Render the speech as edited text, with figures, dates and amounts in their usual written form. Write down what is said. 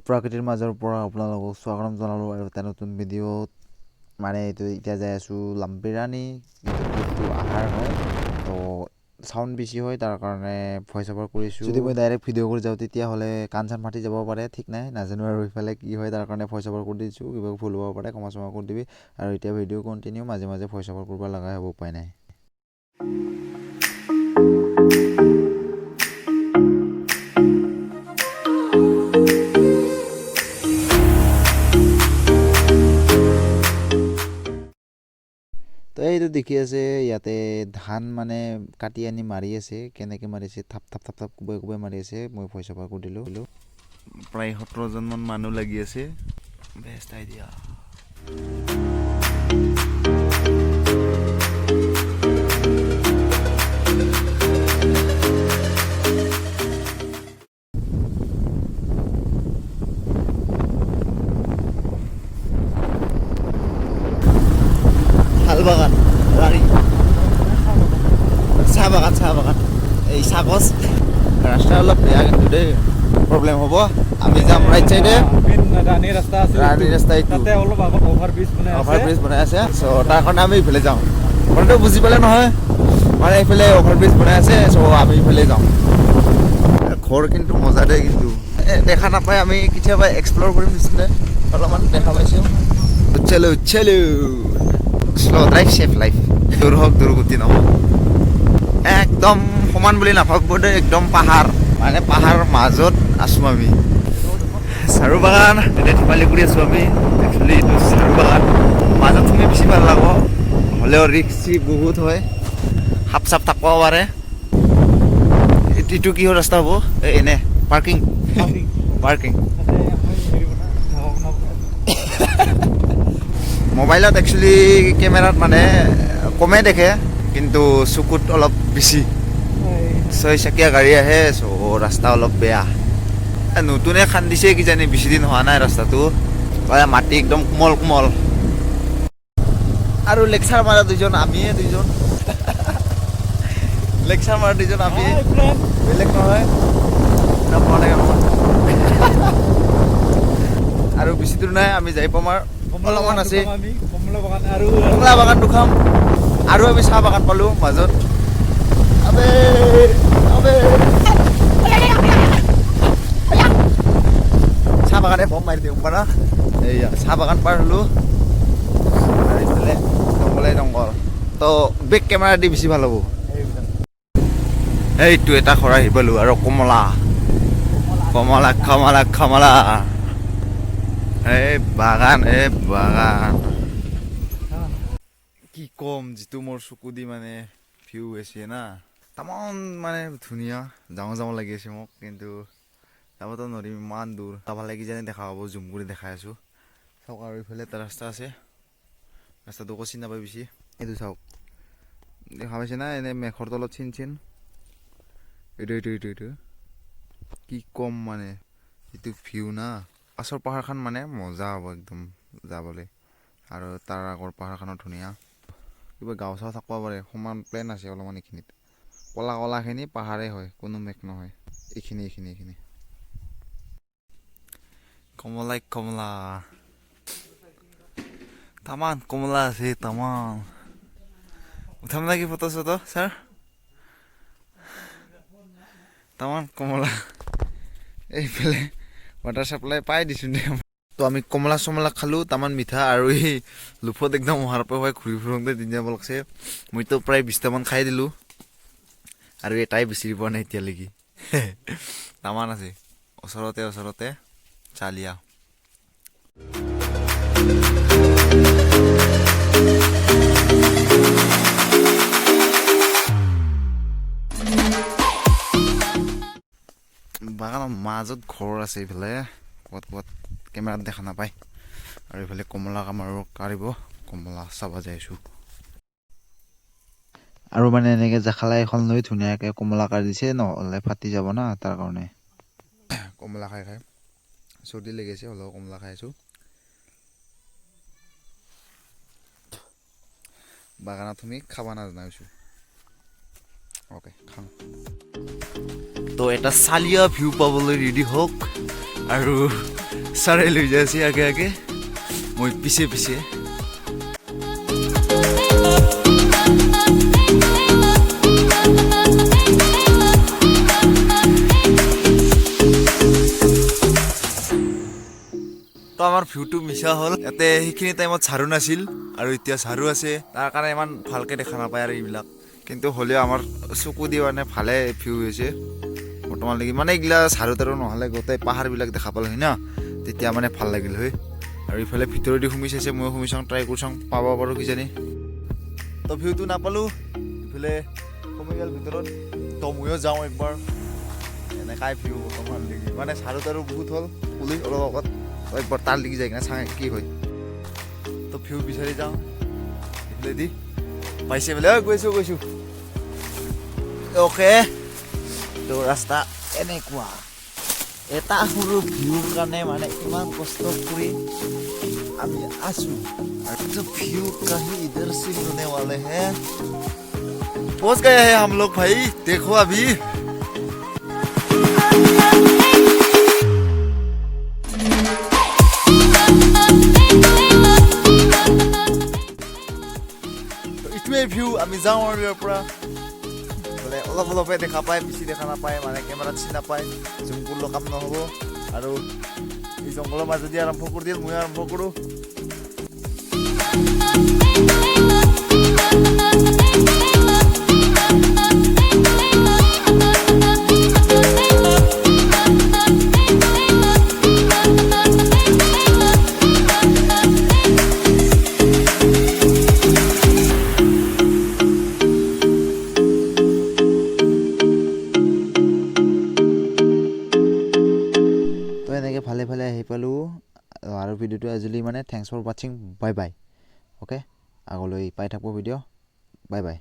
প্ৰাকৃতিৰ মাজৰ পৰা আপোনালোকক স্বাগতম জনালোঁ আৰু এটা নতুন ভিডিঅ'ত মানে এইটো এতিয়া যাই আছোঁ লাম্বিৰাণী এইটো আহাৰ হয় তো চাউণ্ড বেছি হয় তাৰ কাৰণে ভইচ অভাৰ কৰিছোঁ যদি মই ডাইৰেক্ট ভিডিঅ' কৰি যাওঁ তেতিয়াহ'লে কাণ চান ফাটি যাব পাৰে ঠিক নাই নাজানো আৰু ইফালে কি হয় তাৰ কাৰণে ভইচ অভাৰ কৰি দিছোঁ কিবা ভুল হ'ব পাৰে ক্ষমা চমা কৰি দিবি আৰু এতিয়া ভিডিঅ' কণ্টিনিউ মাজে মাজে ভইচ অভাৰ কৰিব লগা হ'ব উপায় নাই। তো এইটো দেখি আছে ইয়াতে ধান মানে কাটি আনি মাৰি আছে কেনেকৈ মাৰিছে থাপ থাপ থাপ থাপ কোবাই কোবাই মাৰি আছে মই ভইচ অভাৰ কৰি দিলোঁ প্ৰায় 17জনমান মানুহ লাগি আছে বেষ্ট আইডিয়া শাল বাগান ৰাণী চাহ বাগান এই চাগজ ৰাস্তা অলপ বেয়া কিন্তু দেই প্ৰব্লেম হ'ব আমি যাম ৰাইট চাইডে ৰাণী ৰাস্তা আছে ৰাণী ৰাস্তা এইটো তাতে অলপ আগত অভাৰব্ৰিজ বনাই আছে চ' তাৰ কাৰণে আমি ইফালে যাওঁ কথাটো বুজি পালে নহয় মানে এইফালে অভাৰব্ৰিজ বনাই আছে চ' আমি ইফালে যাওঁ ঘৰ কিন্তু মজা দেই কিন্তু দেখা নাপায় আমি কেতিয়াবা এক্সপ্ল'ৰ কৰিম নিচিনা অলপমান দেখা পাইছোঁ চলো শ্ল' ড্ৰাইভ ছেফ লাইফ দূৰ হওক দুৰ্গতি নহওক একদম সমান বুলি নাভাবিব দেই একদম পাহাৰ মানে পাহাৰৰ মাজত আছোঁ আমি চাৰু বাগান এতিয়া ধেমালি কৰি আছোঁ আমি একচুৱেলি এইটো চাৰু বাগান মাজত তুমি বেছি ভাল লাগিব হ'লেও ৰিক্সি বহুত হয় সাপ চাপ থাকিব পাৰে এইটো কিহৰ ৰাস্তা হ'ব এনে পাৰ্কিং মোবাইলত একচুৱেলি কেমেৰাত মানে কমেই দেখে কিন্তু চকুত অলপ বেছি 6 চকীয়া গাড়ী আহে চ' ৰাস্তা অলপ বেয়া নতুনে খান্দিছে কিজানি বেছি দিন হোৱা নাই ৰাস্তাটো মাটি একদম কোমল আৰু লেকচাৰ মাৰা দুজন আমিয়ে দুজন লেকচাৰ মাৰা দুজন আমি বেলেগ নহয় আৰু বেছি দূৰ নাই আমি যাই পাম আৰু অলপমান আছে কমলা বাগান দুখাম আৰু আমি চাহ বাগান পালোঁ মাজত চাহ বাগানে বম মাৰি দিওঁ পাৰা এইয়া চাহ বাগান পাৰ হ'লোঁ আৰু এইফালে জংঘল তো বেক কেমেৰা দি বেছি ভাল হ'ব এইটো এটা খৰা আহি পালোঁ আৰু কমলা এই বাগান কি কম যিটো মোৰ চকু দি মানে ভিউ হৈছে না তামান মানে ধুনীয়া যাওঁ লাগি আছে মোক কিন্তু যাবতো নোৱাৰিম ইমান দূৰ যাব লাগি যেনে দেখা পাব জুম কৰি দেখাই আছোঁ চাওক আৰু এইফালে এটা ৰাস্তা আছে ৰাস্তাটো আকৌ চিনি নাপাই বেছি এইটো চাওক দেখা পাইছে না এনে মেঘৰ তলত চিন এইটো কি কম মানে এইটো ভিউ না পাছৰ পাহাৰখন মানে মজা হ'ব একদম যাবলৈ আৰু তাৰ আগৰ পাহাৰখনো ধুনীয়া কিবা গাঁও চাও থাকিব পাৰে সমান প্লেন আছে অলপমান এইখিনিত কলাখিনি পাহাৰেই হয় কোনো মেঘ নহয় এইখিনি কমলা তামান কমলা আছে তামান উঠাম নেকি ফটো চটো ছাৰ তামান কমলা এইফালে ৱাটাৰ চাপ্লাই পাই দিছোঁ দে তো আমি কমলা চমলা খালোঁ তামান মিঠা আৰু এই লোফত একদম অহাৰ পৰা ঘূৰি ফুৰোঁতে দিন যাব লাগছে মইতো প্ৰায় 20টামান খাই দিলোঁ আৰু এটাই বিচাৰি পোৱা নাই এতিয়ালৈকে তামান আছে ওচৰতে চালিয়া বাগানৰ মাজত ঘৰ আছে এইফালে ক'ত কেমেৰাত দেখা নাপায় আৰু এইফালে কমলা কামাৰো কাঢ়িব কমলা চাব যাইছোঁ আৰু মানে এনেকৈ জাখালা এখন লৈ ধুনীয়াকৈ কমলা কাঢ়ি দিছে নহ'লে ফাটি যাব না তাৰ কাৰণে কমলা খাই চৰ্দি লাগিছে হ'লেও কমলা খাই আছোঁ বাগানত তুমি খাব নাজানাইছোঁ অ'কে খাম তো এটা চালিয়া ভিউ পাবলৈ ৰেডি হওক আৰু ছাৰে লৈ যাই আছে আগে আগে, মই পিছে পিছে। তো আমাৰ ভিউটো মিছা হ'ল। ইয়াতে সেইখিনি টাইমত ঝাৰু নাছিল আৰু এতিয়া ঝাৰু আছে, তাৰ কাৰণে ইমান ভালকৈ দেখা নাপায় আৰু এইবিলাক। কিন্তু হ'লেও আমাৰ চকু দি মানে ভালে ভিউ হৈছে বৰ্তমানলৈকে। মানে এইগিলা ঝাৰু তাৰু নহ'লে গোটেই পাহাৰবিলাক দেখা পালোঁ হয় ন, তেতিয়া মানে ভাল লাগিল হয়। আৰু ইফালে ভিতৰেদি সোমাই চাইছে, মই সোমাই চাওঁ, ট্ৰাই কৰি চাওঁ, পাব পাৰোঁ কিজানি। তো ভিউটো নাপালোঁ, ইফালে সোমাই গ'ল ভিতৰত। তো ময়ো যাওঁ একবাৰ, এনেকাই ভিউ বৰ্তমানলৈকে। মানে ঝাৰু তাৰু বহুত হ'ল, পুলিচ অলপ আগত একবাৰ তাৰ লাগি যায় কিনে চাওঁ কি হয়। তো ভিউ বিচাৰি যাওঁ ইফালেদি, পাইছে বোলে, গৈছোঁ। অ'কে, তো ৰাস্তা এনেকুৱা। এটা সৰু ভিউৰ কাৰণে মানে ইমান কষ্ট কৰি আমি আছোঁ। तो व्यू कहीं इधर से मिलने वाले हैं। पहुंच गए हैं हम लोग भाई, देखो अभी। तो इतने व्यू আমি যাওঁ আৰু ইয়াৰ পৰা মানে অলপ অলপে দেখা পায়, বেছি দেখা নাপায়, মানে কেমেৰাত চিনি নাপায়, জুম কৰিলেও কাম নহ'ব। আৰু এই জংঘলৰ মাজেদি আৰম্ভ কৰি দিল, মই আৰম্ভ কৰোঁ। তো এনেকৈ ভালে ভালে আহি পালোঁ আৰু ভিডিঅ'টো আজিলৈ মানে থেংকছ ফৰ ৱাচিং, বাই বাই। অ'কে, আগলৈ পাই থাকোঁ ভিডিঅ', বাই বাই।